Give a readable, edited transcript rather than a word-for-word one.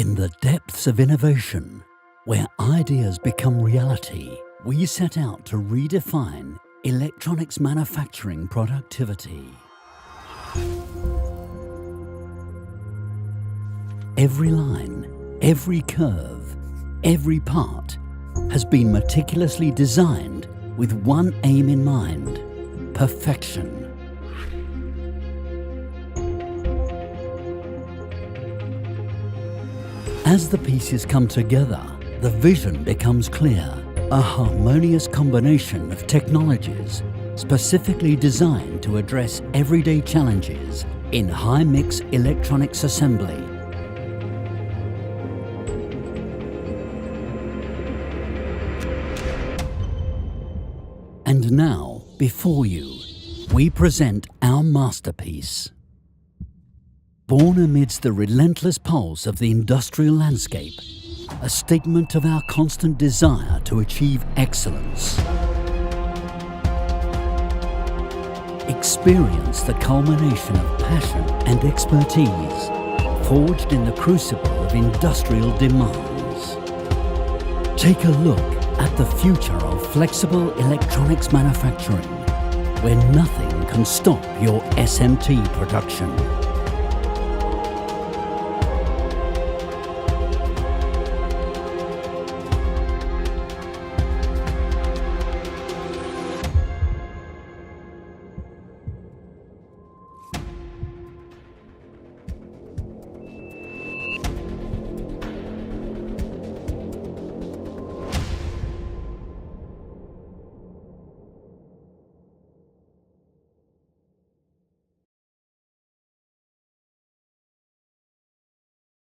In the depths of innovation, where ideas become reality, we set out to redefine electronics manufacturing productivity. Every line, every curve, every part has been meticulously designed with one aim in mind: perfection. As the pieces come together, the vision becomes clear: a harmonious combination of technologies specifically designed to address everyday challenges in high-mix electronics assembly. And now, before you, we present our masterpiece. Born amidst the relentless pulse of the industrial landscape, a statement of our constant desire to achieve excellence. Experience the culmination of passion and expertise, forged in the crucible of industrial demands. Take a look at the future of flexible electronics manufacturing, where nothing can stop your SMT production.